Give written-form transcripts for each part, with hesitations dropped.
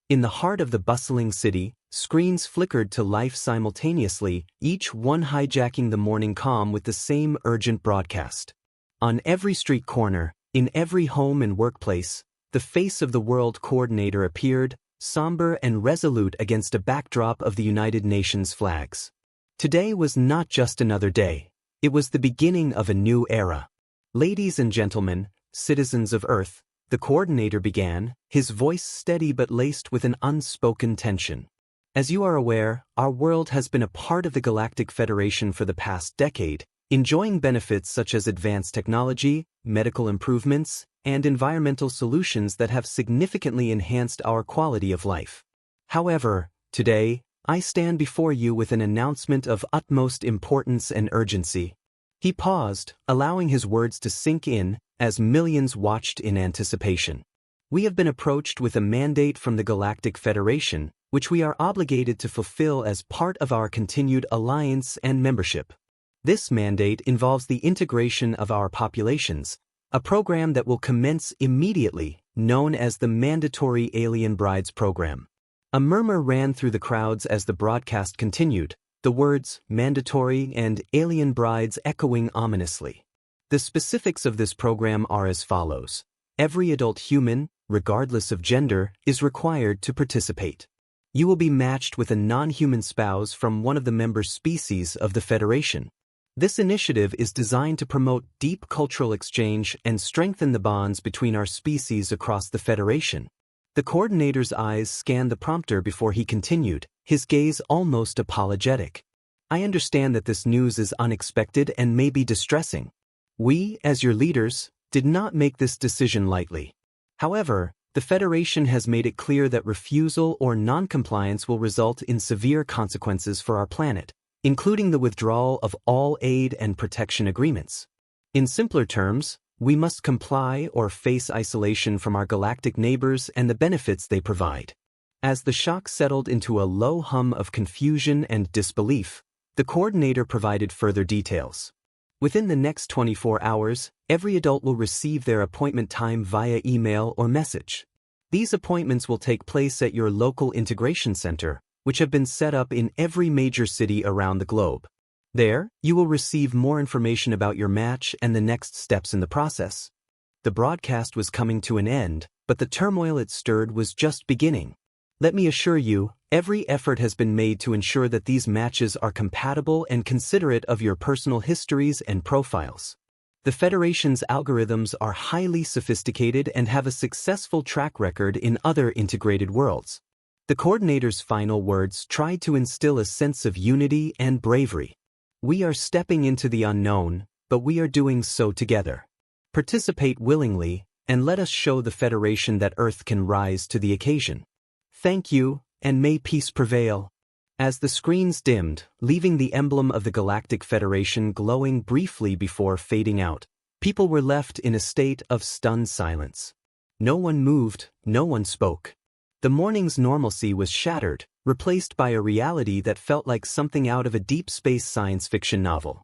In the heart of the bustling city, screens flickered to life simultaneously, each one hijacking the morning calm with the same urgent broadcast. On every street corner, in every home and workplace, the face of the world coordinator appeared, somber and resolute against a backdrop of the United Nations flags. Today was not just another day. It was the beginning of a new era. Ladies and gentlemen, citizens of Earth, the coordinator began, his voice steady but laced with an unspoken tension. As you are aware, our world has been a part of the Galactic Federation for the past decade, enjoying benefits such as advanced technology, medical improvements, and environmental solutions that have significantly enhanced our quality of life. However, today, I stand before you with an announcement of utmost importance and urgency. He paused, allowing his words to sink in, as millions watched in anticipation. We have been approached with a mandate from the Galactic Federation, which we are obligated to fulfill as part of our continued alliance and membership. This mandate involves the integration of our populations, a program that will commence immediately, known as the Mandatory Alien Brides Program. A murmur ran through the crowds as the broadcast continued, the words mandatory and alien brides echoing ominously. The specifics of this program are as follows. Every adult human, regardless of gender, is required to participate. You will be matched with a non-human spouse from one of the member species of the Federation. This initiative is designed to promote deep cultural exchange and strengthen the bonds between our species across the Federation. The coordinator's eyes scanned the prompter before he continued, his gaze almost apologetic. I understand that this news is unexpected and may be distressing. We, as your leaders, did not make this decision lightly. However, the Federation has made it clear that refusal or non-compliance will result in severe consequences for our planet, including the withdrawal of all aid and protection agreements. In simpler terms, we must comply or face isolation from our galactic neighbors and the benefits they provide. As the shock settled into a low hum of confusion and disbelief, the coordinator provided further details. Within the next 24 hours, every adult will receive their appointment time via email or message. These appointments will take place at your local integration center, which have been set up in every major city around the globe. There, you will receive more information about your match and the next steps in the process. The broadcast was coming to an end, but the turmoil it stirred was just beginning. Let me assure you, every effort has been made to ensure that these matches are compatible and considerate of your personal histories and profiles. The Federation's algorithms are highly sophisticated and have a successful track record in other integrated worlds. The coordinator's final words tried to instill a sense of unity and bravery. We are stepping into the unknown, but we are doing so together. Participate willingly, and let us show the Federation that Earth can rise to the occasion. Thank you, and may peace prevail. As the screens dimmed, leaving the emblem of the Galactic Federation glowing briefly before fading out, people were left in a state of stunned silence. No one moved, no one spoke. The morning's normalcy was shattered, replaced by a reality that felt like something out of a deep space science fiction novel.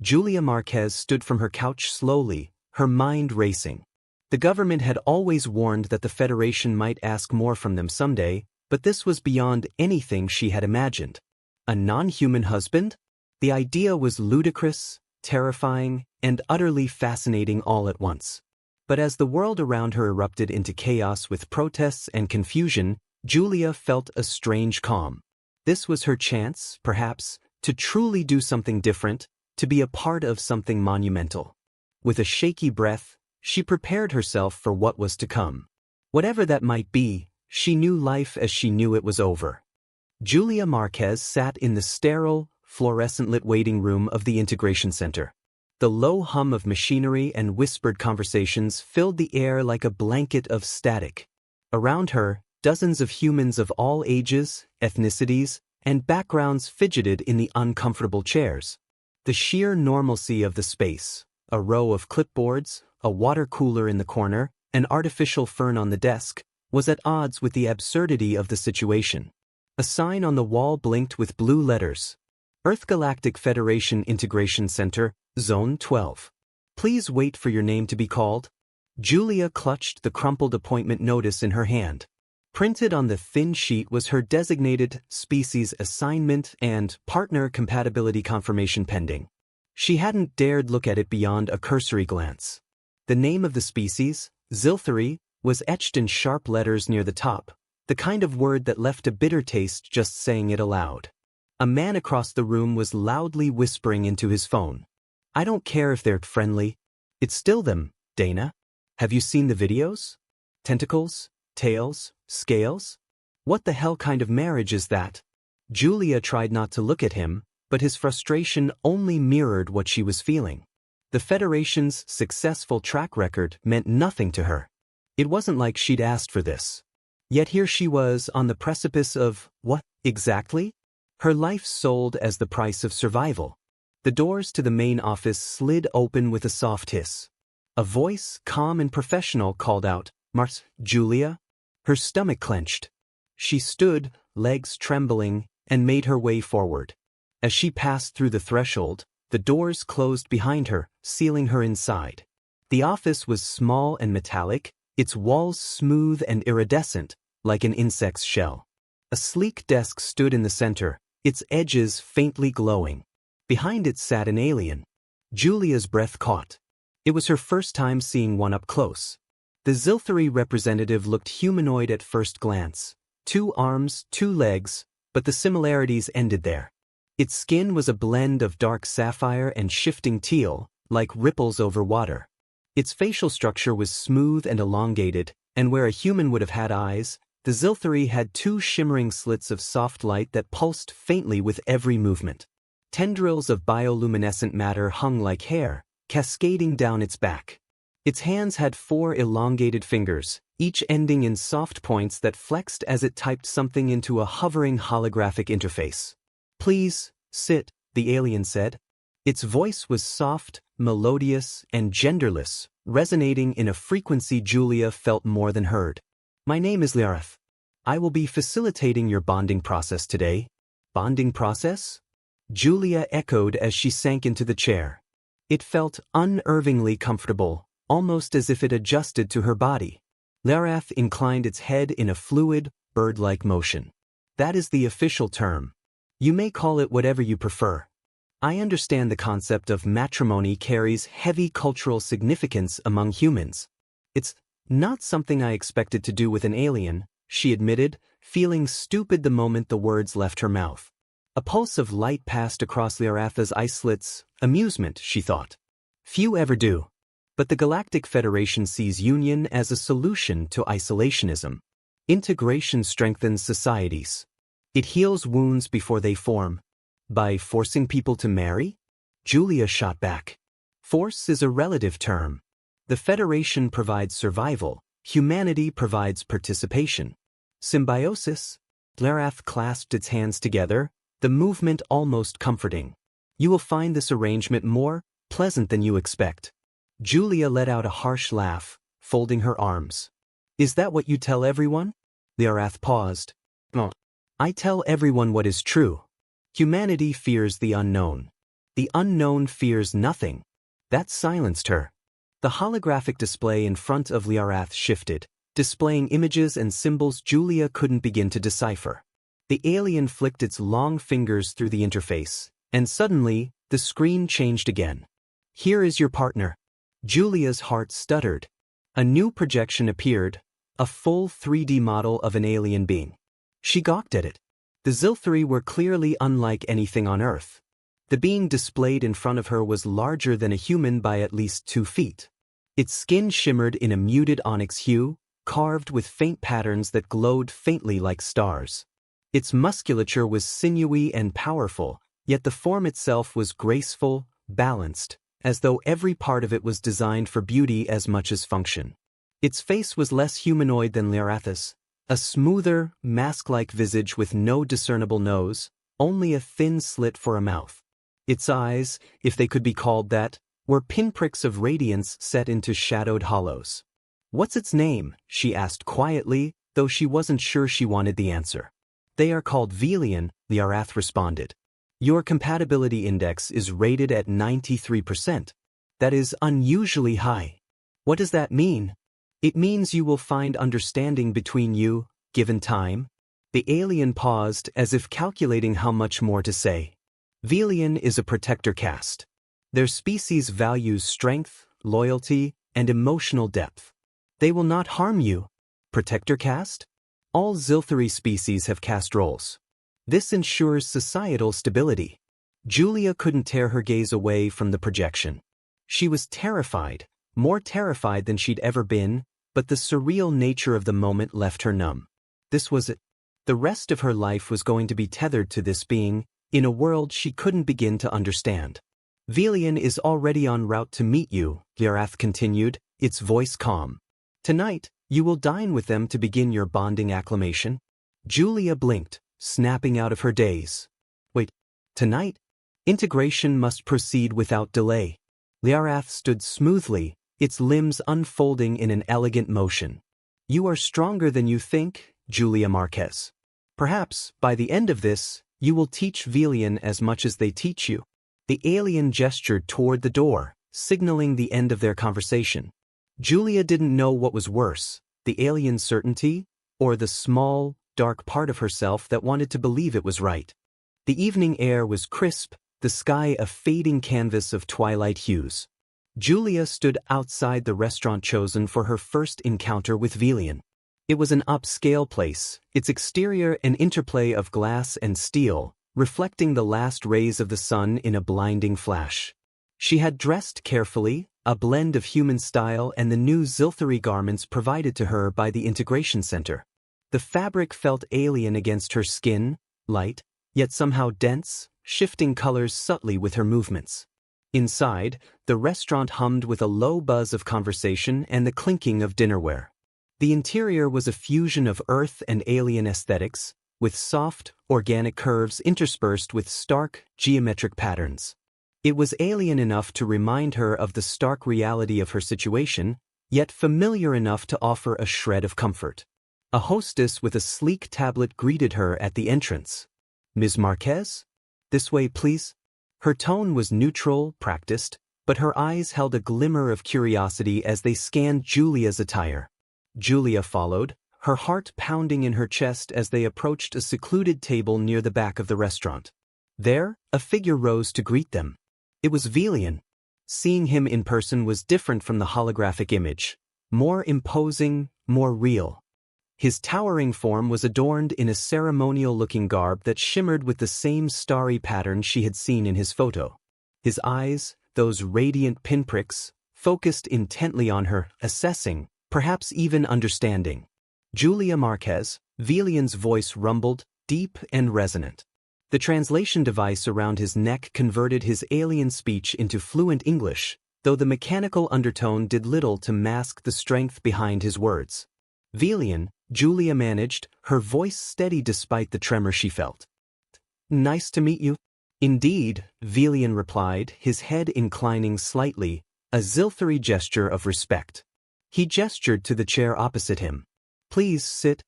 Julia Marquez stood from her couch slowly, her mind racing. The government had always warned that the Federation might ask more from them someday, but this was beyond anything she had imagined. A non-human husband? The idea was ludicrous, terrifying, and utterly fascinating all at once. But as the world around her erupted into chaos with protests and confusion, Julia felt a strange calm. This was her chance, perhaps, to truly do something different, to be a part of something monumental. With a shaky breath, she prepared herself for what was to come. Whatever that might be, she knew life as she knew it was over. Julia Marquez sat in the sterile, fluorescent-lit waiting room of the Integration Center. The low hum of machinery and whispered conversations filled the air like a blanket of static. Around her, dozens of humans of all ages, ethnicities, and backgrounds fidgeted in the uncomfortable chairs. The sheer normalcy of the space, a row of clipboards, a water cooler in the corner, an artificial fern on the desk, was at odds with the absurdity of the situation. A sign on the wall blinked with blue letters. Earth Galactic Federation Integration Center, Zone 12. Please wait for your name to be called. Julia clutched the crumpled appointment notice in her hand. Printed on the thin sheet was her designated species assignment and partner compatibility confirmation pending. She hadn't dared look at it beyond a cursory glance. The name of the species, Zilthary, was etched in sharp letters near the top, the kind of word that left a bitter taste just saying it aloud. A man across the room was loudly whispering into his phone. "I don't care if they're friendly. It's still them, Dana. Have you seen the videos? Tentacles, tails, scales? What the hell kind of marriage is that?" Julia tried not to look at him, but his frustration only mirrored what she was feeling. The Federation's successful track record meant nothing to her. It wasn't like she'd asked for this. Yet here she was on the precipice of, what, exactly? Her life sold as the price of survival. The doors to the main office slid open with a soft hiss. A voice, calm and professional, called out, "Mars, Julia?" Her stomach clenched. She stood, legs trembling, and made her way forward. As she passed through the threshold, the doors closed behind her, sealing her inside. The office was small and metallic, its walls smooth and iridescent, like an insect's shell. A sleek desk stood in the center, its edges faintly glowing. Behind it sat an alien. Julia's breath caught. It was her first time seeing one up close. The Zilthary representative looked humanoid at first glance. 2 arms, 2 legs, but the similarities ended there. Its skin was a blend of dark sapphire and shifting teal, like ripples over water. Its facial structure was smooth and elongated, and where a human would have had eyes, the Zilthary had 2 shimmering slits of soft light that pulsed faintly with every movement. Tendrils of bioluminescent matter hung like hair, cascading down its back. Its hands had 4 elongated fingers, each ending in soft points that flexed as it typed something into a hovering holographic interface. "Please, sit," the alien said. Its voice was soft, melodious, and genderless, resonating in a frequency Julia felt more than heard. "My name is Liareth. I will be facilitating your bonding process today." "Bonding process?" Julia echoed as she sank into the chair. It felt unnervingly comfortable, almost as if it adjusted to her body. Liareth inclined its head in a fluid, bird-like motion. "That is the official term. You may call it whatever you prefer. I understand the concept of matrimony carries heavy cultural significance among humans. It's not something I expected to do with an alien," she admitted, feeling stupid the moment the words left her mouth. A pulse of light passed across Liareth's eye slits. Amusement, she thought. Few ever do. But the Galactic Federation sees union as a solution to isolationism. Integration strengthens societies. It heals wounds before they form. By forcing people to marry? Julia shot back. Force is a relative term. The Federation provides survival. Humanity provides participation. Symbiosis? Liareth clasped its hands together, the movement almost comforting. You will find this arrangement more pleasant than you expect. Julia let out a harsh laugh, folding her arms. Is that what you tell everyone? Liareth paused. No. I tell everyone what is true. Humanity fears the unknown. The unknown fears nothing. That silenced her. The holographic display in front of Liareth shifted, displaying images and symbols Julia couldn't begin to decipher. The alien flicked its long fingers through the interface, and suddenly, the screen changed again. Here is your partner. Julia's heart stuttered. A new projection appeared, a full 3D model of an alien being. She gawked at it. The Zilthary were clearly unlike anything on Earth. The being displayed in front of her was larger than a human by at least 2 feet. Its skin shimmered in a muted onyx hue, carved with faint patterns that glowed faintly like stars. Its musculature was sinewy and powerful, yet the form itself was graceful, balanced, as though every part of it was designed for beauty as much as function. Its face was less humanoid than Liareth's, a smoother, mask-like visage with no discernible nose, only a thin slit for a mouth. Its eyes, if they could be called that, were pinpricks of radiance set into shadowed hollows. What's its name? She asked quietly, though she wasn't sure she wanted the answer. They are called Velian, Liareth responded. Your compatibility index is rated at 93%. That is unusually high. What does that mean? It means you will find understanding between you, given time. The alien paused as if calculating how much more to say. Velian is a protector caste. Their species values strength, loyalty, and emotional depth. They will not harm you. Protector caste? All Zilthari species have caste roles. This ensures societal stability. Julia couldn't tear her gaze away from the projection. She was terrified, more terrified than she'd ever been, but the surreal nature of the moment left her numb. This was it. The rest of her life was going to be tethered to this being, in a world she couldn't begin to understand. Velian is already en route to meet you, Lyrath continued, its voice calm. Tonight, you will dine with them to begin your bonding acclimation. Julia blinked, snapping out of her daze. Wait, tonight? Integration must proceed without delay. Lyrath stood smoothly, its limbs unfolding in an elegant motion. You are stronger than you think, Julia Marquez. Perhaps, by the end of this, you will teach Velian as much as they teach you. The alien gestured toward the door, signaling the end of their conversation. Julia didn't know what was worse, the alien's certainty, or the small, dark part of herself that wanted to believe it was right. The evening air was crisp, the sky a fading canvas of twilight hues. Julia stood outside the restaurant chosen for her first encounter with Velian. It was an upscale place, its exterior an interplay of glass and steel, reflecting the last rays of the sun in a blinding flash. She had dressed carefully, a blend of human style and the new Zilthari garments provided to her by the Integration Center. The fabric felt alien against her skin, light, yet somehow dense, shifting colors subtly with her movements. Inside, the restaurant hummed with a low buzz of conversation and the clinking of dinnerware. The interior was a fusion of earth and alien aesthetics, with soft, organic curves interspersed with stark, geometric patterns. It was alien enough to remind her of the stark reality of her situation, yet familiar enough to offer a shred of comfort. A hostess with a sleek tablet greeted her at the entrance. Ms. Marquez? This way, please. Her tone was neutral, practiced, but her eyes held a glimmer of curiosity as they scanned Julia's attire. Julia followed, her heart pounding in her chest as they approached a secluded table near the back of the restaurant. There, a figure rose to greet them. It was Velian. Seeing him in person was different from the holographic image, more imposing, more real. His towering form was adorned in a ceremonial-looking garb that shimmered with the same starry pattern she had seen in his photo. His eyes, those radiant pinpricks, focused intently on her, assessing, perhaps even understanding. Julia Marquez, Velian's voice rumbled, deep and resonant. The translation device around his neck converted his alien speech into fluent English, though the mechanical undertone did little to mask the strength behind his words. Velian, Julia managed, her voice steady despite the tremor she felt. Nice to meet you. Indeed, Velian replied, his head inclining slightly, a Zilthari gesture of respect. He gestured to the chair opposite him. Please sit.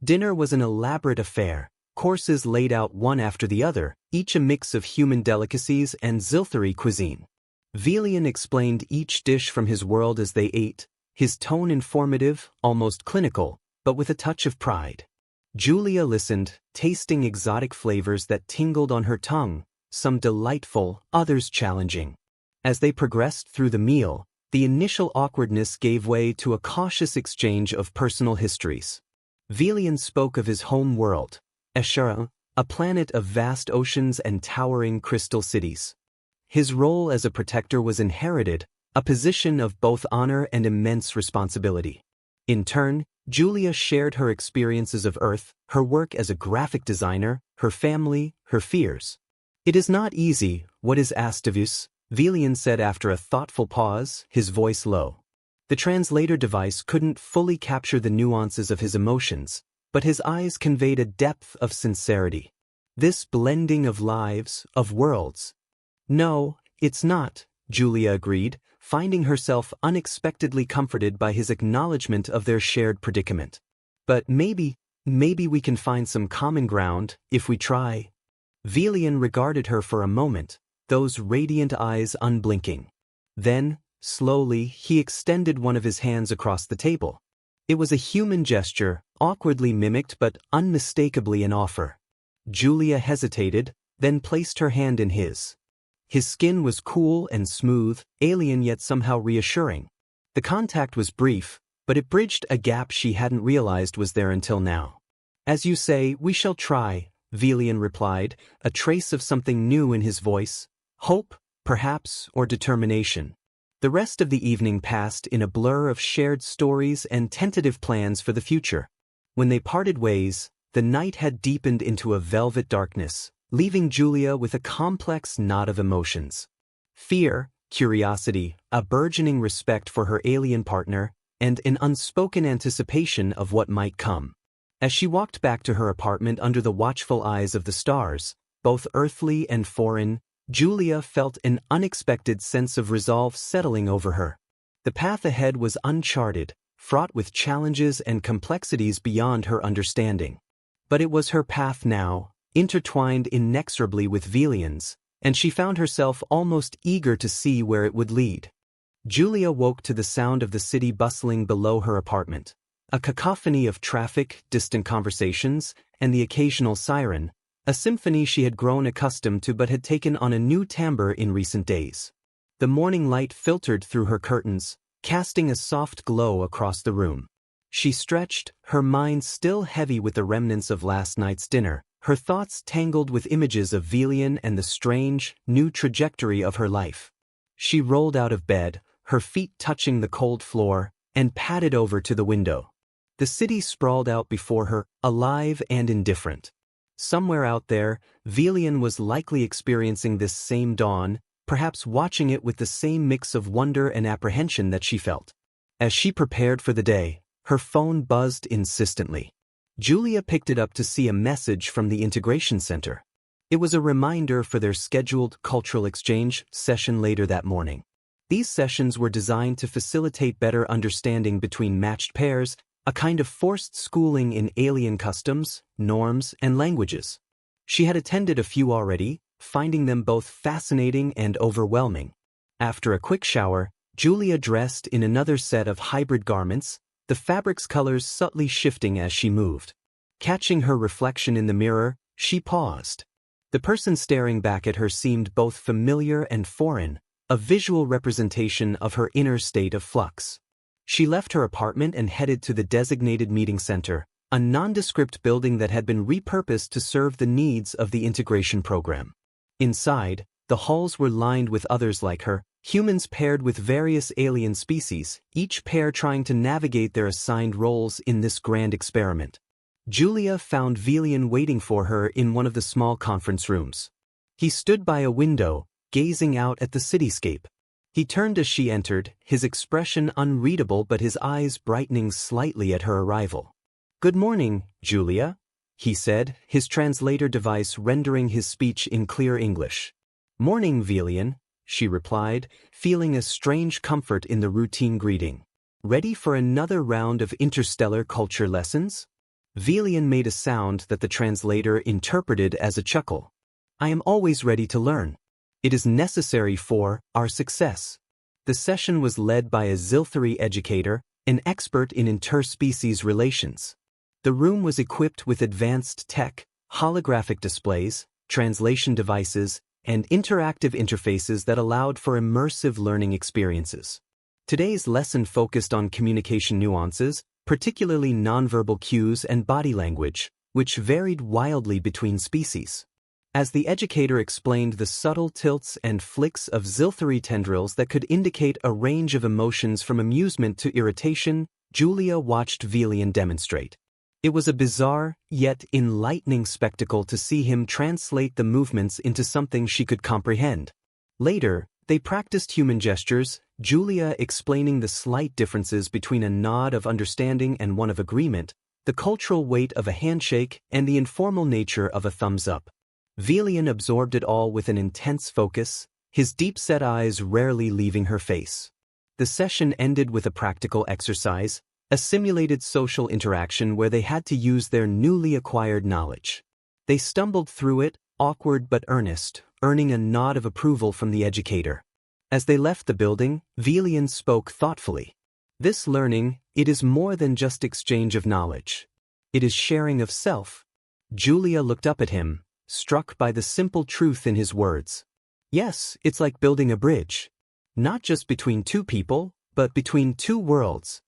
Dinner was an elaborate affair, courses laid out one after the other, each a mix of human delicacies and Zilthari cuisine. Velian explained each dish from his world as they ate, his tone informative, almost clinical, but with a touch of pride. Julia listened, tasting exotic flavors that tingled on her tongue, some delightful, others challenging. As they progressed through the meal, the initial awkwardness gave way to a cautious exchange of personal histories. Velian spoke of his home world, Eshara, a planet of vast oceans and towering crystal cities. His role as a protector was inherited, a position of both honor and immense responsibility. In turn, Julia shared her experiences of Earth, her work as a graphic designer, her family, her fears. It is not easy, what is asked of us, Velian said after a thoughtful pause, his voice low. The translator device couldn't fully capture the nuances of his emotions, but his eyes conveyed a depth of sincerity. This blending of lives, of worlds. No, it's not, Julia agreed, finding herself unexpectedly comforted by his acknowledgement of their shared predicament. But maybe we can find some common ground, if we try. Velian regarded her for a moment, those radiant eyes unblinking. Then, slowly, he extended one of his hands across the table. It was a human gesture, awkwardly mimicked but unmistakably an offer. Julia hesitated, then placed her hand in his. His skin was cool and smooth, alien yet somehow reassuring. The contact was brief, but it bridged a gap she hadn't realized was there until now. "As you say, we shall try," Velian replied, a trace of something new in his voice. Hope, perhaps, or determination. The rest of the evening passed in a blur of shared stories and tentative plans for the future. When they parted ways, the night had deepened into a velvet darkness, leaving Julia with a complex knot of emotions. Fear, curiosity, a burgeoning respect for her alien partner, and an unspoken anticipation of what might come. As she walked back to her apartment under the watchful eyes of the stars, both earthly and foreign, Julia felt an unexpected sense of resolve settling over her. The path ahead was uncharted, fraught with challenges and complexities beyond her understanding. But it was her path now, intertwined inexorably with Velian's, and she found herself almost eager to see where it would lead. Julia woke to the sound of the city bustling below her apartment. A cacophony of traffic, distant conversations, and the occasional siren, a symphony she had grown accustomed to but had taken on a new timbre in recent days. The morning light filtered through her curtains, casting a soft glow across the room. She stretched, her mind still heavy with the remnants of last night's dinner, her thoughts tangled with images of Velian and the strange, new trajectory of her life. She rolled out of bed, her feet touching the cold floor, and padded over to the window. The city sprawled out before her, alive and indifferent. Somewhere out there, Velian was likely experiencing this same dawn, perhaps watching it with the same mix of wonder and apprehension that she felt. As she prepared for the day, her phone buzzed insistently. Julia picked it up to see a message from the Integration Center. It was a reminder for their scheduled cultural exchange session later that morning. These sessions were designed to facilitate better understanding between matched pairs, a kind of forced schooling in alien customs, norms, and languages. She had attended a few already, finding them both fascinating and overwhelming. After a quick shower, Julia dressed in another set of hybrid garments, the fabric's colors subtly shifting as she moved. Catching her reflection in the mirror, she paused. The person staring back at her seemed both familiar and foreign, a visual representation of her inner state of flux. She left her apartment and headed to the designated meeting center, a nondescript building that had been repurposed to serve the needs of the integration program. Inside, the halls were lined with others like her, humans paired with various alien species, each pair trying to navigate their assigned roles in this grand experiment. Julia found Velian waiting for her in one of the small conference rooms. He stood by a window, gazing out at the cityscape. He turned as she entered, his expression unreadable but his eyes brightening slightly at her arrival. "Good morning, Julia," he said, his translator device rendering his speech in clear English. "Morning, Velian," she replied, feeling a strange comfort in the routine greeting. "Ready for another round of interstellar culture lessons?" Velian made a sound that the translator interpreted as a chuckle. "I am always ready to learn. It is necessary for our success." The session was led by a Zilthari educator, an expert in interspecies relations. The room was equipped with advanced tech, holographic displays, translation devices, and interactive interfaces that allowed for immersive learning experiences. Today's lesson focused on communication nuances, particularly nonverbal cues and body language, which varied wildly between species. As the educator explained the subtle tilts and flicks of Zilthari tendrils that could indicate a range of emotions from amusement to irritation, Julia watched Velian demonstrate. It was a bizarre, yet enlightening spectacle to see him translate the movements into something she could comprehend. Later, they practiced human gestures, Julia explaining the slight differences between a nod of understanding and one of agreement, the cultural weight of a handshake, and the informal nature of a thumbs up. Velian absorbed it all with an intense focus, his deep-set eyes rarely leaving her face. The session ended with a practical exercise, a simulated social interaction where they had to use their newly acquired knowledge. They stumbled through it, awkward but earnest, earning a nod of approval from the educator. As they left the building, Velian spoke thoughtfully. This learning, it is more than just exchange of knowledge. It is sharing of self. Julia looked up at him, struck by the simple truth in his words. Yes, it's like building a bridge. Not just between two people, but between two worlds.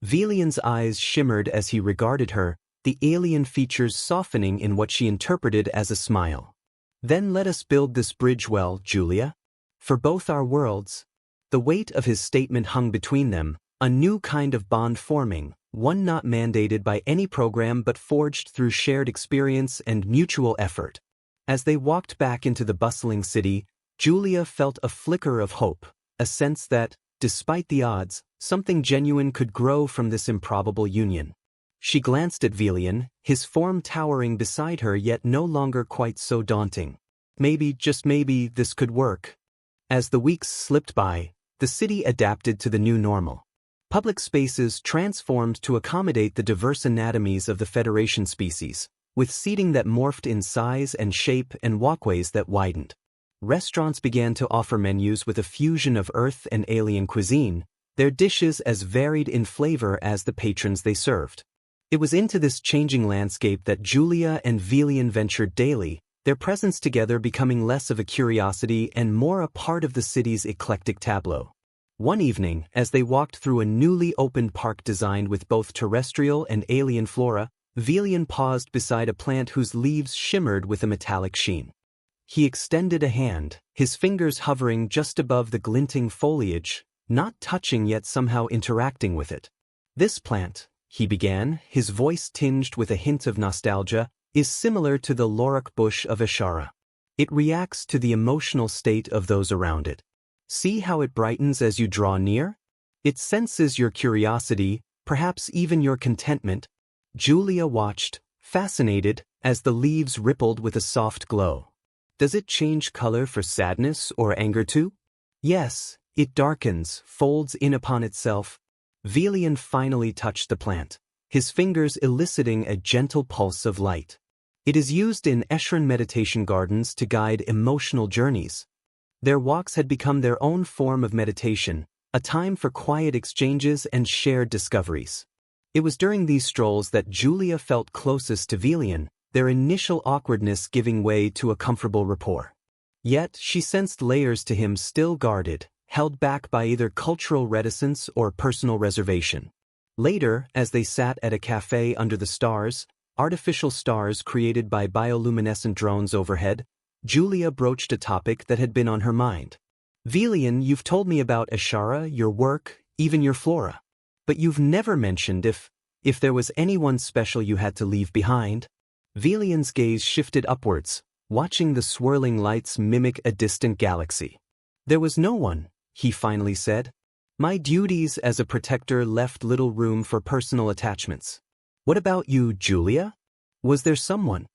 Velian's eyes shimmered as he regarded her, the alien features softening in what she interpreted as a smile. Then let us build this bridge well, Julia. For both our worlds. The weight of his statement hung between them, a new kind of bond forming, one not mandated by any program but forged through shared experience and mutual effort. As they walked back into the bustling city, Julia felt a flicker of hope, a sense that, despite the odds, something genuine could grow from this improbable union. She glanced at Velian, his form towering beside her yet no longer quite so daunting. Maybe, just maybe, this could work. As the weeks slipped by, the city adapted to the new normal. Public spaces transformed to accommodate the diverse anatomies of the Federation species, with seating that morphed in size and shape and walkways that widened. Restaurants began to offer menus with a fusion of Earth and alien cuisine, their dishes as varied in flavor as the patrons they served. It was into this changing landscape that Julia and Velian ventured daily, their presence together becoming less of a curiosity and more a part of the city's eclectic tableau. One evening, as they walked through a newly opened park designed with both terrestrial and alien flora, Velian paused beside a plant whose leaves shimmered with a metallic sheen. He extended a hand, his fingers hovering just above the glinting foliage, not touching yet somehow interacting with it. This plant, he began, his voice tinged with a hint of nostalgia, is similar to the lauric bush of Ashara. It reacts to the emotional state of those around it. See how it brightens as you draw near? It senses your curiosity, perhaps even your contentment. Julia watched, fascinated, as the leaves rippled with a soft glow. Does it change color for sadness or anger too? Yes, it darkens, folds in upon itself. Velian finally touched the plant, his fingers eliciting a gentle pulse of light. It is used in Eshran meditation gardens to guide emotional journeys. Their walks had become their own form of meditation, a time for quiet exchanges and shared discoveries. It was during these strolls that Julia felt closest to Velian, their initial awkwardness giving way to a comfortable rapport. Yet she sensed layers to him still guarded, held back by either cultural reticence or personal reservation. Later, as they sat at a cafe under the stars, artificial stars created by bioluminescent drones overhead, Julia broached a topic that had been on her mind. Velian, you've told me about Ashara, your work, even your flora. But you've never mentioned if there was anyone special you had to leave behind. Velian's gaze shifted upwards, watching the swirling lights mimic a distant galaxy. There was no one, he finally said. My duties as a protector left little room for personal attachments. What about you, Julia? Was there someone?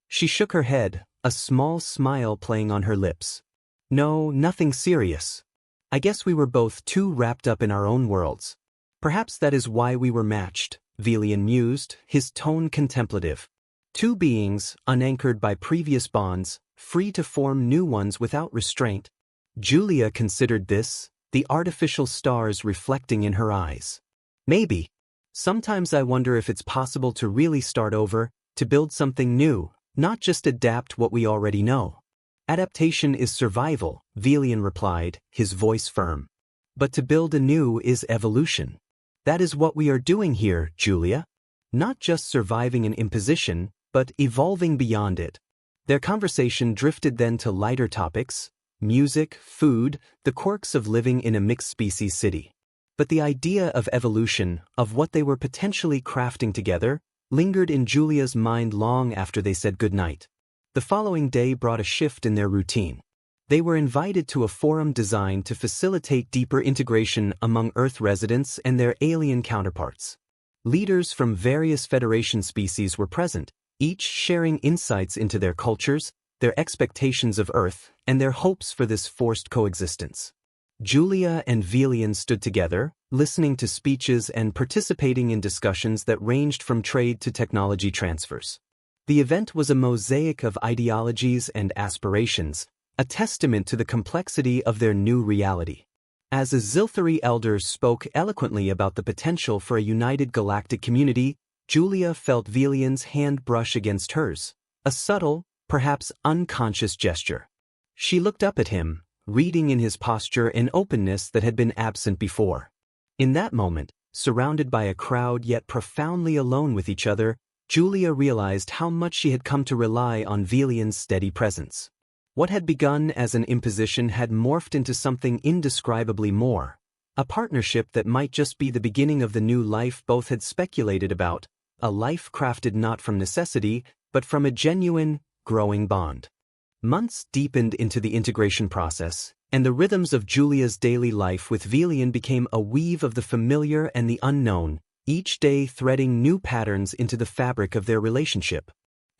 She shook her head, a small smile playing on her lips. No, nothing serious. I guess we were both too wrapped up in our own worlds. Perhaps that is why we were matched, Velian mused, his tone contemplative. Two beings, unanchored by previous bonds, free to form new ones without restraint. Julia considered this, the artificial stars reflecting in her eyes. Maybe. Sometimes I wonder if it's possible to really start over, to build something new, not just adapt what we already know. Adaptation is survival, Velian replied, his voice firm. But to build anew is evolution. That is what we are doing here, Julia. Not just surviving an imposition, but evolving beyond it. Their conversation drifted then to lighter topics, music, food, the quirks of living in a mixed-species city. But the idea of evolution, of what they were potentially crafting together, lingered in Julia's mind long after they said goodnight. The following day brought a shift in their routine. They were invited to a forum designed to facilitate deeper integration among Earth residents and their alien counterparts. Leaders from various Federation species were present, each sharing insights into their cultures, their expectations of Earth, and their hopes for this forced coexistence. Julia and Velian stood together, listening to speeches and participating in discussions that ranged from trade to technology transfers. The event was a mosaic of ideologies and aspirations, a testament to the complexity of their new reality. As a Zilthari elder spoke eloquently about the potential for a united galactic community, Julia felt Velian's hand brush against hers, a subtle, perhaps unconscious gesture. She looked up at him, reading in his posture an openness that had been absent before. In that moment, surrounded by a crowd yet profoundly alone with each other, Julia realized how much she had come to rely on Velian's steady presence. What had begun as an imposition had morphed into something indescribably more, a partnership that might just be the beginning of the new life both had speculated about, a life crafted not from necessity, but from a genuine, growing bond. Months deepened into the integration process, and the rhythms of Julia's daily life with Velian became a weave of the familiar and the unknown, each day threading new patterns into the fabric of their relationship.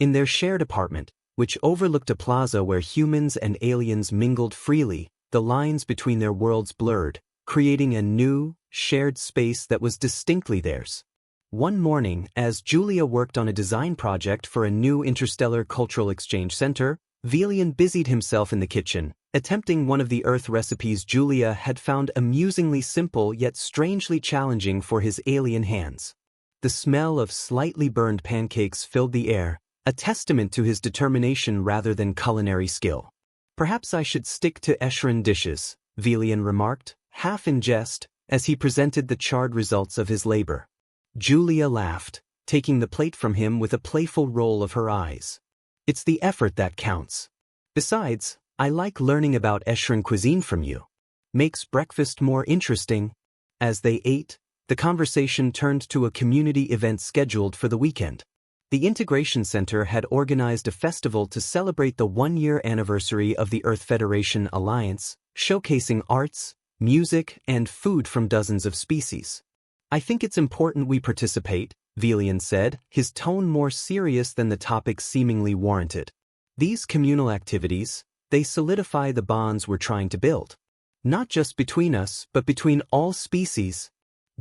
In their shared apartment, which overlooked a plaza where humans and aliens mingled freely, the lines between their worlds blurred, creating a new, shared space that was distinctly theirs. One morning, as Julia worked on a design project for a new interstellar cultural exchange center, Velian busied himself in the kitchen, attempting one of the Earth recipes Julia had found amusingly simple yet strangely challenging for his alien hands. The smell of slightly burned pancakes filled the air, a testament to his determination rather than culinary skill. "Perhaps I should stick to Eschrin dishes," Velian remarked, half in jest, as he presented the charred results of his labor. Julia laughed, taking the plate from him with a playful roll of her eyes. "It's the effort that counts. Besides, I like learning about Eschrin cuisine from you. Makes breakfast more interesting." As they ate, the conversation turned to a community event scheduled for the weekend. The Integration Center had organized a festival to celebrate the one-year anniversary of the Earth Federation Alliance, showcasing arts, music, and food from dozens of species. "I think it's important we participate," Velian said, his tone more serious than the topic seemingly warranted. "These communal activities, they solidify the bonds we're trying to build. Not just between us, but between all species."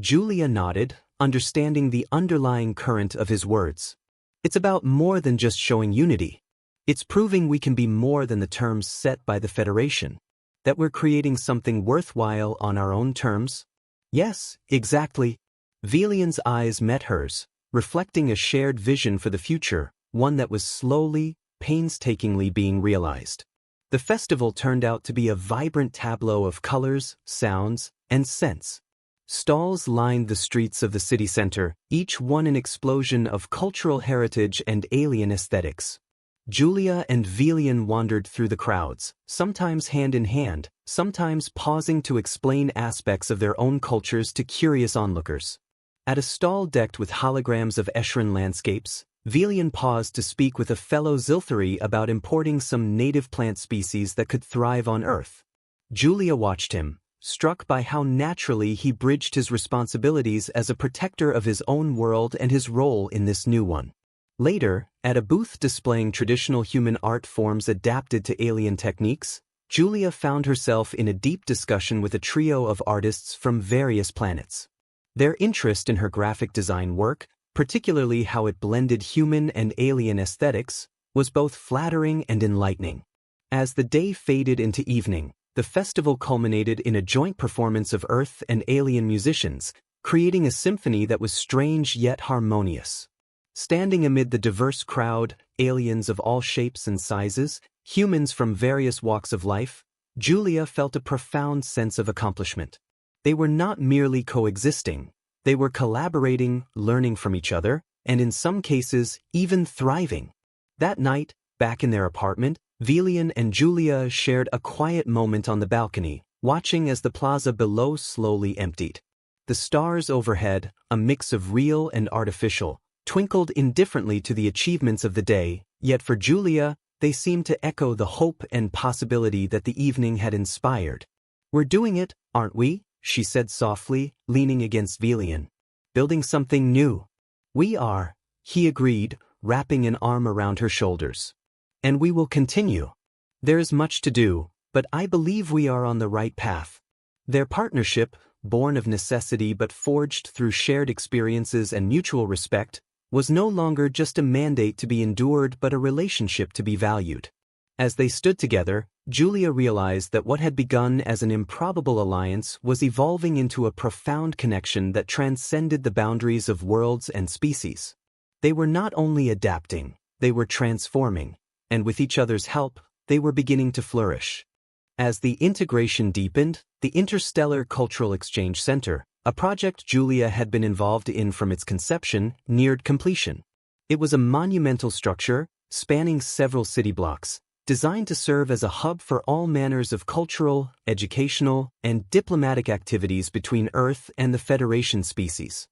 Julia nodded, understanding the underlying current of his words. "It's about more than just showing unity. It's proving we can be more than the terms set by the Federation. That we're creating something worthwhile on our own terms." "Yes, exactly." Velian's eyes met hers, reflecting a shared vision for the future, one that was slowly, painstakingly being realized. The festival turned out to be a vibrant tableau of colors, sounds, and scents. Stalls lined the streets of the city center, each one an explosion of cultural heritage and alien aesthetics. Julia and Velian wandered through the crowds, sometimes hand in hand, sometimes pausing to explain aspects of their own cultures to curious onlookers. At a stall decked with holograms of Eschrin landscapes, Velian paused to speak with a fellow Zilthari about importing some native plant species that could thrive on Earth. Julia watched him, struck by how naturally he bridged his responsibilities as a protector of his own world and his role in this new one. Later, at a booth displaying traditional human art forms adapted to alien techniques, Julia found herself in a deep discussion with a trio of artists from various planets. Their interest in her graphic design work, particularly how it blended human and alien aesthetics, was both flattering and enlightening. As the day faded into evening, the festival culminated in a joint performance of Earth and alien musicians, creating a symphony that was strange yet harmonious. Standing amid the diverse crowd, aliens of all shapes and sizes, humans from various walks of life, Julia felt a profound sense of accomplishment. They were not merely coexisting, they were collaborating, learning from each other, and in some cases, even thriving. That night, back in their apartment, Velian and Julia shared a quiet moment on the balcony, watching as the plaza below slowly emptied. The stars overhead, a mix of real and artificial, twinkled indifferently to the achievements of the day, yet for Julia, they seemed to echo the hope and possibility that the evening had inspired. "We're doing it, aren't we?" she said softly, leaning against Velian. "Building something new." "We are," he agreed, wrapping an arm around her shoulders. "And we will continue. There is much to do, but I believe we are on the right path." Their partnership, born of necessity but forged through shared experiences and mutual respect, was no longer just a mandate to be endured but a relationship to be valued. As they stood together, Julia realized that what had begun as an improbable alliance was evolving into a profound connection that transcended the boundaries of worlds and species. They were not only adapting, they were transforming, and with each other's help, they were beginning to flourish. As the integration deepened, the Interstellar Cultural Exchange Center, a project Julia had been involved in from its conception, neared completion. It was a monumental structure, spanning several city blocks, designed to serve as a hub for all manners of cultural, educational, and diplomatic activities between Earth and the Federation species.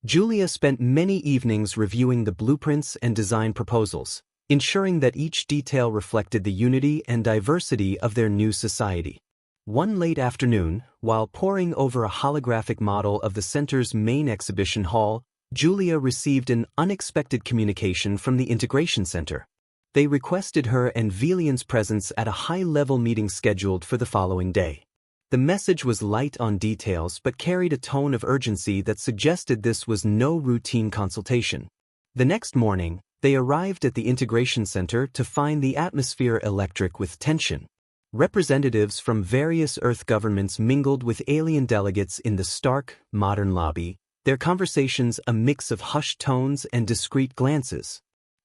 Julia spent many evenings reviewing the blueprints and design proposals, ensuring that each detail reflected the unity and diversity of their new society. One late afternoon, while poring over a holographic model of the center's main exhibition hall, Julia received an unexpected communication from the Integration Center. They requested her and Velian's presence at a high-level meeting scheduled for the following day. The message was light on details but carried a tone of urgency that suggested this was no routine consultation. The next morning, they arrived at the Integration Center to find the atmosphere electric with tension. Representatives from various Earth governments mingled with alien delegates in the stark, modern lobby, their conversations a mix of hushed tones and discreet glances.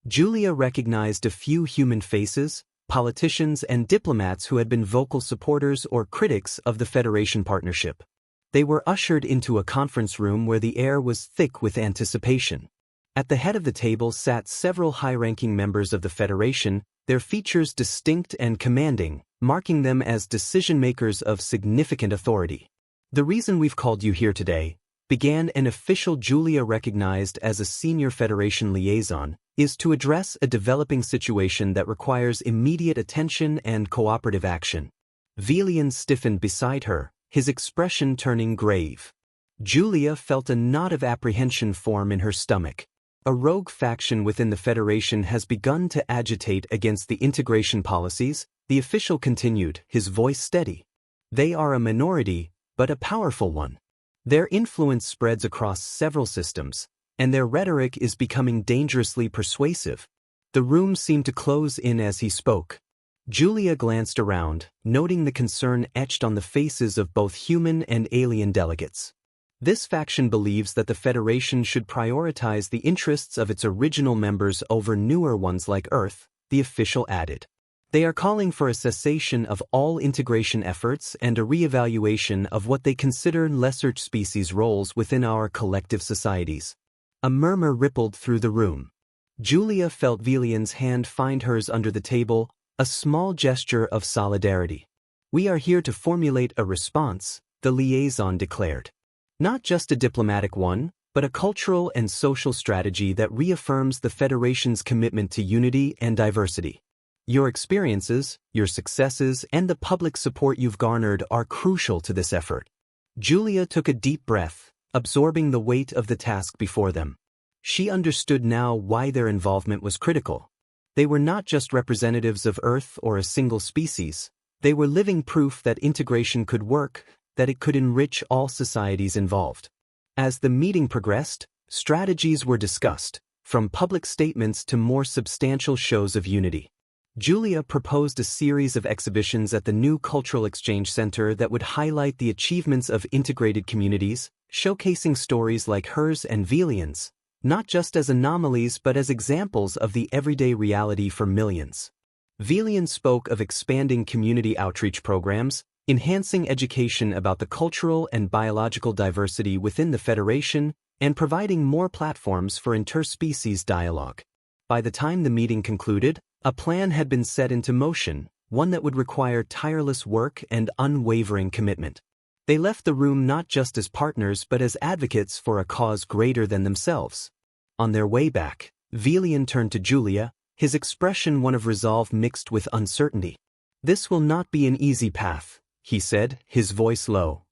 Julia recognized a few human faces, politicians and diplomats who had been vocal supporters or critics of the Federation partnership. They were ushered into a conference room where the air was thick with anticipation. At the head of the table sat several high-ranking members of the Federation, their features distinct and commanding, marking them as decision-makers of significant authority. "The reason we've called you here today," began an official Julia recognized as a senior Federation liaison, "is to address a developing situation that requires immediate attention and cooperative action." Velian stiffened beside her, his expression turning grave. Julia felt a knot of apprehension form in her stomach. A rogue faction within the Federation has begun to agitate against the integration policies, the official continued, his voice steady. They are a minority, but a powerful one. Their influence spreads across several systems, and their rhetoric is becoming dangerously persuasive. The room seemed to close in as he spoke. Julia glanced around, noting the concern etched on the faces of both human and alien delegates. This faction believes that the Federation should prioritize the interests of its original members over newer ones like Earth, the official added. They are calling for a cessation of all integration efforts and a re-evaluation of what they consider lesser species roles within our collective societies. A murmur rippled through the room. Julia felt Velian's hand find hers under the table, a small gesture of solidarity. "We are here to formulate a response," the liaison declared. "Not just a diplomatic one, but a cultural and social strategy that reaffirms the Federation's commitment to unity and diversity. Your experiences, your successes, and the public support you've garnered are crucial to this effort." Julia took a deep breath, absorbing the weight of the task before them. She understood now why their involvement was critical. They were not just representatives of Earth or a single species. They were living proof that integration could work, that it could enrich all societies involved. As the meeting progressed, strategies were discussed, from public statements to more substantial shows of unity. Julia proposed a series of exhibitions at the new Cultural Exchange Center that would highlight the achievements of integrated communities, showcasing stories like hers and Velian's, not just as anomalies but as examples of the everyday reality for millions. Velian spoke of expanding community outreach programs, enhancing education about the cultural and biological diversity within the Federation, and providing more platforms for interspecies dialogue. By the time the meeting concluded, a plan had been set into motion, one that would require tireless work and unwavering commitment. They left the room not just as partners but as advocates for a cause greater than themselves. On their way back, Velian turned to Julia, his expression one of resolve mixed with uncertainty. "This will not be an easy path," he said, his voice low.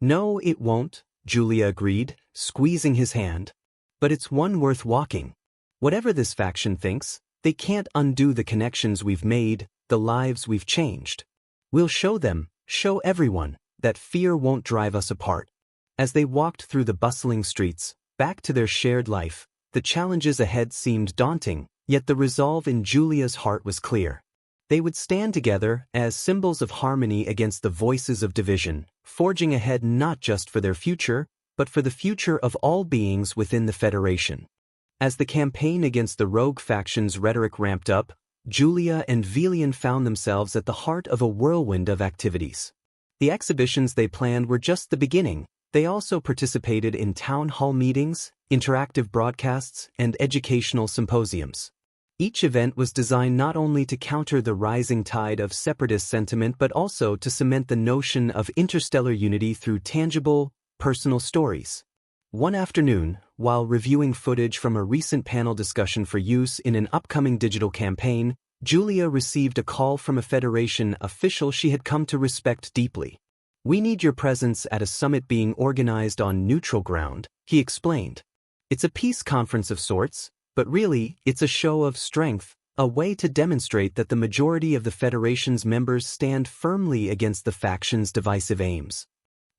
"No, it won't," Julia agreed, squeezing his hand. "But it's one worth walking. Whatever this faction thinks, they can't undo the connections we've made, the lives we've changed. We'll show them, show everyone, that fear won't drive us apart." As they walked through the bustling streets, back to their shared life, the challenges ahead seemed daunting, yet the resolve in Julia's heart was clear. They would stand together as symbols of harmony against the voices of division, forging ahead not just for their future, but for the future of all beings within the Federation. As the campaign against the rogue faction's rhetoric ramped up, Julia and Velian found themselves at the heart of a whirlwind of activities. The exhibitions they planned were just the beginning. They also participated in town hall meetings, interactive broadcasts, and educational symposiums. Each event was designed not only to counter the rising tide of separatist sentiment but also to cement the notion of interstellar unity through tangible, personal stories. One afternoon, while reviewing footage from a recent panel discussion for use in an upcoming digital campaign, Julia received a call from a Federation official she had come to respect deeply. "We need your presence at a summit being organized on neutral ground," he explained. "It's a peace conference of sorts, but really, it's a show of strength, a way to demonstrate that the majority of the Federation's members stand firmly against the faction's divisive aims."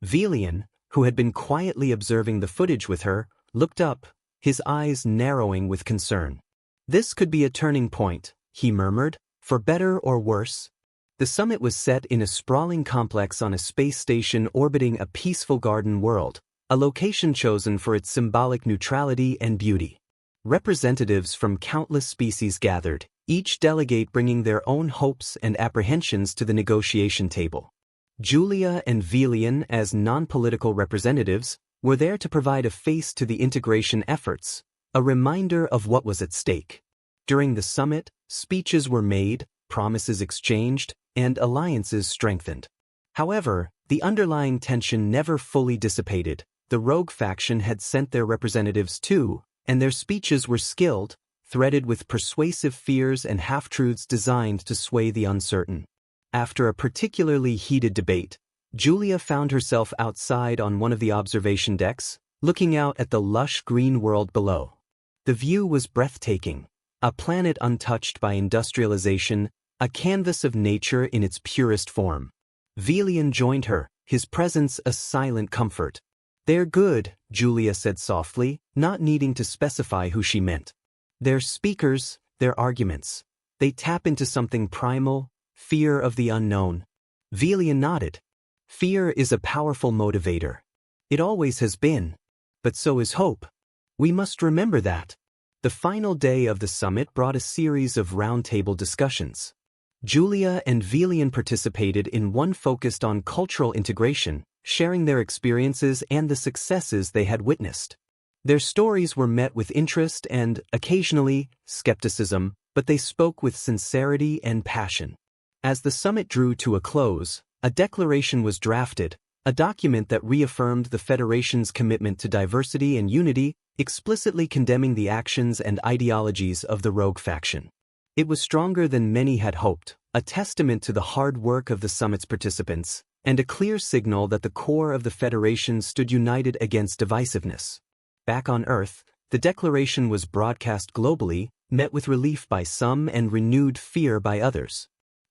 Velian, who had been quietly observing the footage with her, looked up, his eyes narrowing with concern. "This could be a turning point," he murmured, "for better or worse." The summit was set in a sprawling complex on a space station orbiting a peaceful garden world, a location chosen for its symbolic neutrality and beauty. Representatives from countless species gathered, each delegate bringing their own hopes and apprehensions to the negotiation table. Julia and Velian, as non-political representatives, were there to provide a face to the integration efforts, a reminder of what was at stake. During the summit, speeches were made, promises exchanged, and alliances strengthened. However, the underlying tension never fully dissipated. The rogue faction had sent their representatives too, and their speeches were skilled, threaded with persuasive fears and half-truths designed to sway the uncertain. After a particularly heated debate, Julia found herself outside on one of the observation decks, looking out at the lush green world below. The view was breathtaking, a planet untouched by industrialization, a canvas of nature in its purest form. Velian joined her, his presence a silent comfort. "They're good," Julia said softly, not needing to specify who she meant. "They're speakers, they're arguments. They tap into something primal, fear of the unknown." Velian nodded. "Fear is a powerful motivator. It always has been. But so is hope. We must remember that." The final day of the summit brought a series of roundtable discussions. Julia and Velian participated in one focused on cultural integration, sharing their experiences and the successes they had witnessed. Their stories were met with interest and, occasionally, skepticism, but they spoke with sincerity and passion. As the summit drew to a close, a declaration was drafted, a document that reaffirmed the Federation's commitment to diversity and unity, explicitly condemning the actions and ideologies of the rogue faction. It was stronger than many had hoped, a testament to the hard work of the summit's participants, and a clear signal that the core of the Federation stood united against divisiveness. Back on Earth, the declaration was broadcast globally, met with relief by some and renewed fear by others.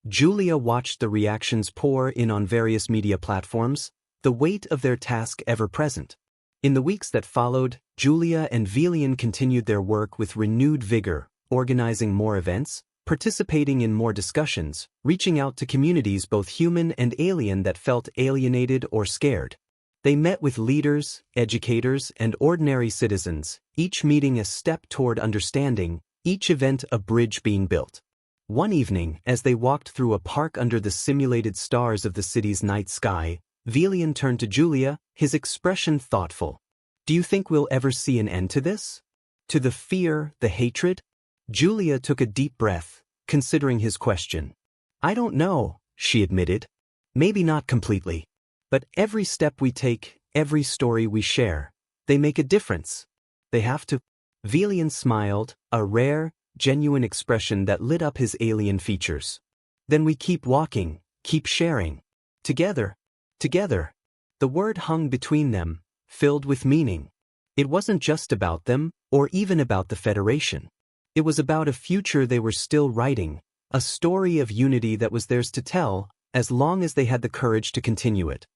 Julia watched the reactions pour in on various media platforms, the weight of their task ever present. In the weeks that followed, Julia and Velian continued their work with renewed vigor, organizing more events, participating in more discussions, reaching out to communities both human and alien that felt alienated or scared. They met with leaders, educators, and ordinary citizens, each meeting a step toward understanding, each event a bridge being built. One evening, as they walked through a park under the simulated stars of the city's night sky, Velian turned to Julia, his expression thoughtful. "Do you think we'll ever see an end to this? To the fear, the hatred?" Julia took a deep breath, considering his question. "I don't know," she admitted. "Maybe not completely. But every step we take, every story we share, they make a difference. They have to." Velian smiled, a rare, genuine expression that lit up his alien features. "Then we keep walking, keep sharing. Together. Together." The word hung between them, filled with meaning. It wasn't just about them, or even about the Federation. It was about a future they were still writing, a story of unity that was theirs to tell, as long as they had the courage to continue it.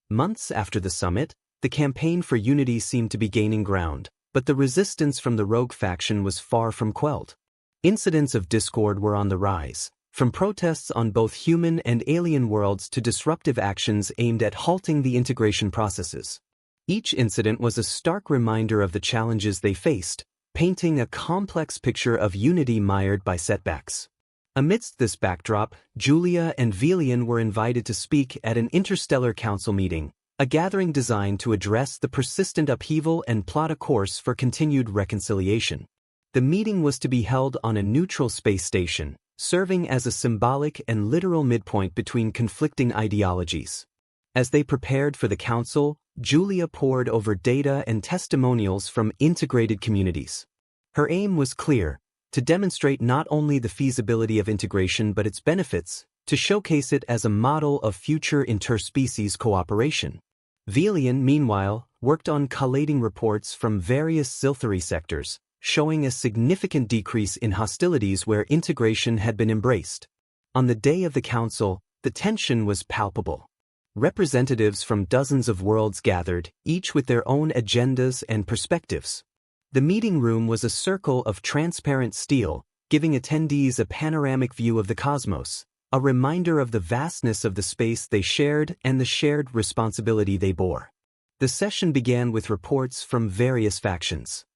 Months after the summit, the campaign for unity seemed to be gaining ground, but the resistance from the rogue faction was far from quelled. Incidents of discord were on the rise, from protests on both human and alien worlds to disruptive actions aimed at halting the integration processes. Each incident was a stark reminder of the challenges they faced, painting a complex picture of unity mired by setbacks. Amidst this backdrop, Julia and Velian were invited to speak at an interstellar council meeting, a gathering designed to address the persistent upheaval and plot a course for continued reconciliation. The meeting was to be held on a neutral space station, serving as a symbolic and literal midpoint between conflicting ideologies. As they prepared for the council, Julia pored over data and testimonials from integrated communities. Her aim was clear: to demonstrate not only the feasibility of integration but its benefits, to showcase it as a model of future interspecies cooperation. Velian, meanwhile, worked on collating reports from various Silthery sectors, showing a significant decrease in hostilities where integration had been embraced. On the day of the council, the tension was palpable. Representatives from dozens of worlds gathered, each with their own agendas and perspectives. The meeting room was a circle of transparent steel, giving attendees a panoramic view of the cosmos, a reminder of the vastness of the space they shared and the shared responsibility they bore. The session began with reports from various factions.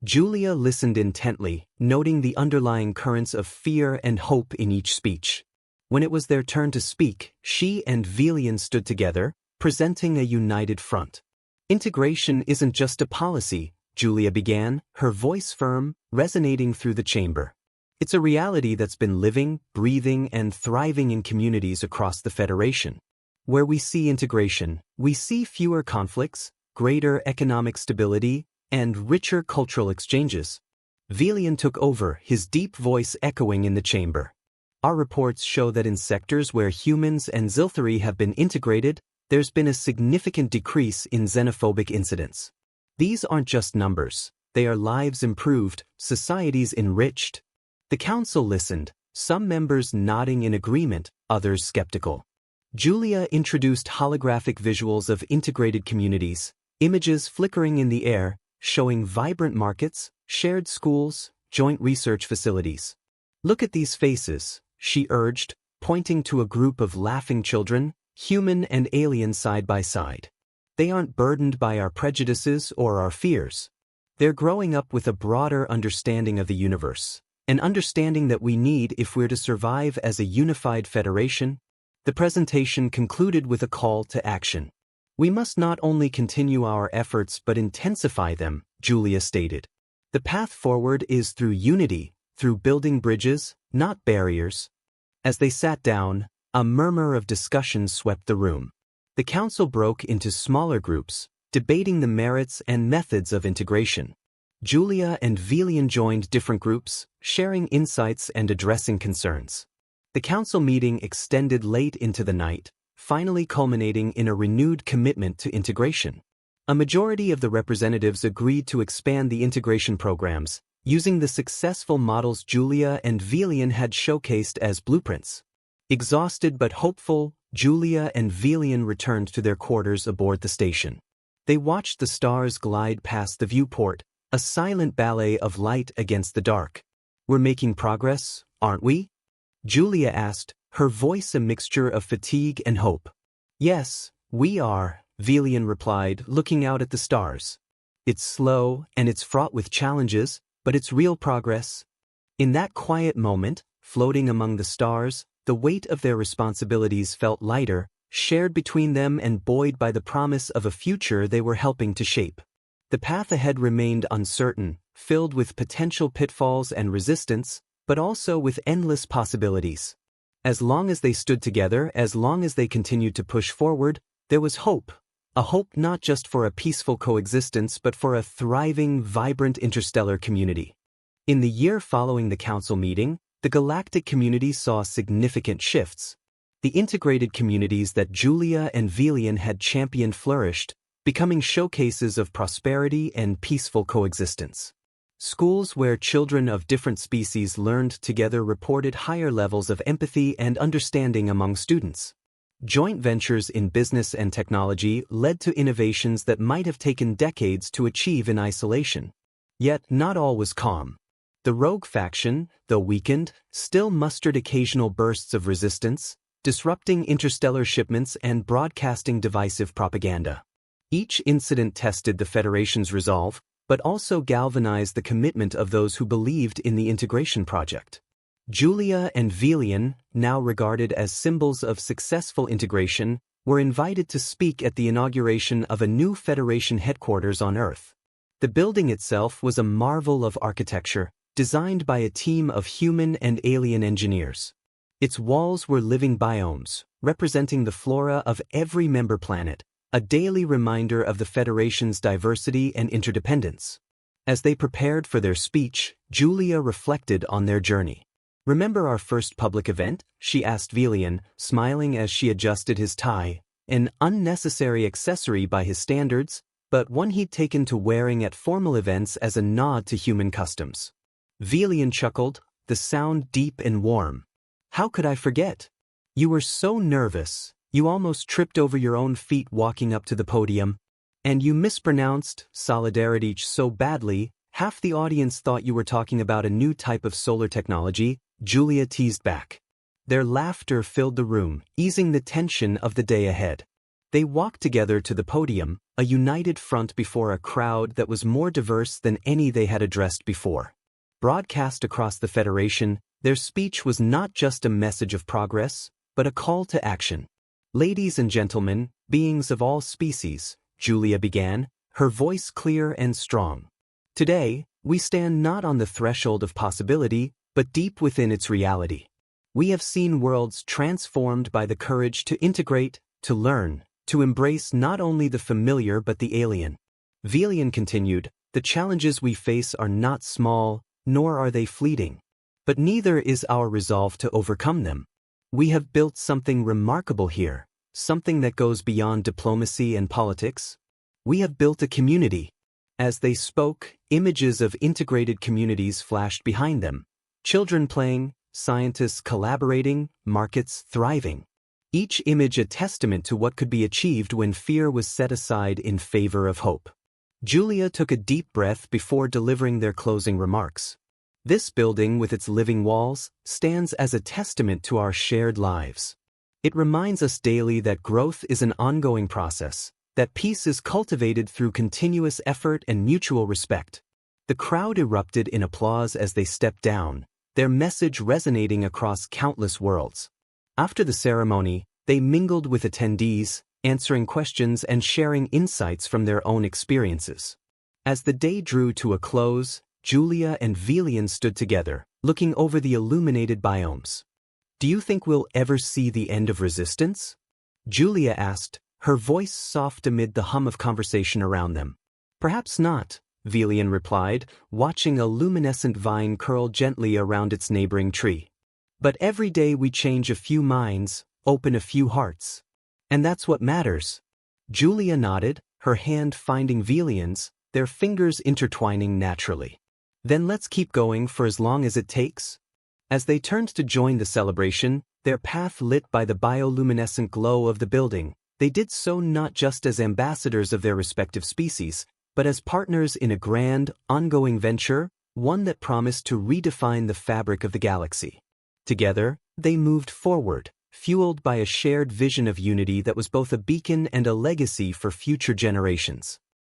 Julia listened intently, noting the underlying currents of fear and hope in each speech. When it was their turn to speak, she and Velian stood together, presenting a united front. Integration isn't just a policy, Julia began, her voice firm, resonating through the chamber. It's a reality that's been living, breathing, and thriving in communities across the Federation. Where we see integration, we see fewer conflicts, greater economic stability, and richer cultural exchanges. Velian took over, his deep voice echoing in the chamber. Our reports show that in sectors where humans and Silthery have been integrated, there's been a significant decrease in xenophobic incidents. These aren't just numbers, they are lives improved, societies enriched. The council listened, some members nodding in agreement, others skeptical. Julia introduced holographic visuals of integrated communities, images flickering in the air, showing vibrant markets, shared schools, joint research facilities. Look at these faces, she urged, pointing to a group of laughing children, human and alien side by side. They aren't burdened by our prejudices or our fears. They're growing up with a broader understanding of the universe, an understanding that we need if we're to survive as a unified federation. The presentation concluded with a call to action. We must not only continue our efforts but intensify them, Julia stated. The path forward is through unity, through building bridges, not barriers. As they sat down, a murmur of discussion swept the room. The council broke into smaller groups, debating the merits and methods of integration. Julia and Velian joined different groups, sharing insights and addressing concerns. The council meeting extended late into the night, finally culminating in a renewed commitment to integration. A majority of the representatives agreed to expand the integration programs, using the successful models Julia and Velian had showcased as blueprints. Exhausted but hopeful, Julia and Velian returned to their quarters aboard the station. They watched the stars glide past the viewport, a silent ballet of light against the dark. We're making progress, aren't we? Julia asked, her voice a mixture of fatigue and hope. Yes, we are, Velian replied, looking out at the stars. It's slow and it's fraught with challenges, but it's real progress. In that quiet moment, floating among the stars, the weight of their responsibilities felt lighter, shared between them and buoyed by the promise of a future they were helping to shape. The path ahead remained uncertain, filled with potential pitfalls and resistance, but also with endless possibilities. As long as they stood together, as long as they continued to push forward, there was hope. A hope not just for a peaceful coexistence but for a thriving, vibrant interstellar community. In the year following the council meeting, the galactic community saw significant shifts. The integrated communities that Julia and Velian had championed flourished, becoming showcases of prosperity and peaceful coexistence. Schools where children of different species learned together reported higher levels of empathy and understanding among students. Joint ventures in business and technology led to innovations that might have taken decades to achieve in isolation. Yet not all was calm. The rogue faction, though weakened, still mustered occasional bursts of resistance, disrupting interstellar shipments and broadcasting divisive propaganda. Each incident tested the Federation's resolve, but also galvanized the commitment of those who believed in the integration project. Julia and Velian, now regarded as symbols of successful integration, were invited to speak at the inauguration of a new Federation headquarters on Earth. The building itself was a marvel of architecture, designed by a team of human and alien engineers. Its walls were living biomes, representing the flora of every member planet, a daily reminder of the Federation's diversity and interdependence. As they prepared for their speech, Julia reflected on their journey. "Remember our first public event?" she asked Velian, smiling as she adjusted his tie, an unnecessary accessory by his standards, but one he'd taken to wearing at formal events as a nod to human customs. Velian chuckled, the sound deep and warm. "How could I forget? You were so nervous, you almost tripped over your own feet walking up to the podium. And you mispronounced solidarity so badly, half the audience thought you were talking about a new type of solar technology," Julia teased back. Their laughter filled the room, easing the tension of the day ahead. They walked together to the podium, a united front before a crowd that was more diverse than any they had addressed before. Broadcast across the Federation, their speech was not just a message of progress, but a call to action. "Ladies and gentlemen, beings of all species," Julia began, her voice clear and strong. "Today, we stand not on the threshold of possibility, but deep within its reality. We have seen worlds transformed by the courage to integrate, to learn, to embrace not only the familiar but the alien." Velian continued, "The challenges we face are not small, nor are they fleeting. But neither is our resolve to overcome them. We have built something remarkable here, something that goes beyond diplomacy and politics. We have built a community." As they spoke, images of integrated communities flashed behind them. Children playing, scientists collaborating, markets thriving. Each image a testament to what could be achieved when fear was set aside in favor of hope. Julia took a deep breath before delivering their closing remarks. "This building with its living walls stands as a testament to our shared lives. It reminds us daily that growth is an ongoing process, that peace is cultivated through continuous effort and mutual respect." The crowd erupted in applause as they stepped down, their message resonating across countless worlds. After the ceremony, they mingled with attendees, answering questions and sharing insights from their own experiences. As the day drew to a close, Julia and Velian stood together, looking over the illuminated biomes. "Do you think we'll ever see the end of resistance?" Julia asked, her voice soft amid the hum of conversation around them. "Perhaps not," Velian replied, watching a luminescent vine curl gently around its neighboring tree. "But every day we change a few minds, open a few hearts. And that's what matters." Julia nodded, her hand finding Velian's, their fingers intertwining naturally. "Then let's keep going for as long as it takes." As they turned to join the celebration, their path lit by the bioluminescent glow of the building, they did so not just as ambassadors of their respective species, but as partners in a grand, ongoing venture, one that promised to redefine the fabric of the galaxy. Together, they moved forward, fueled by a shared vision of unity that was both a beacon and a legacy for future generations.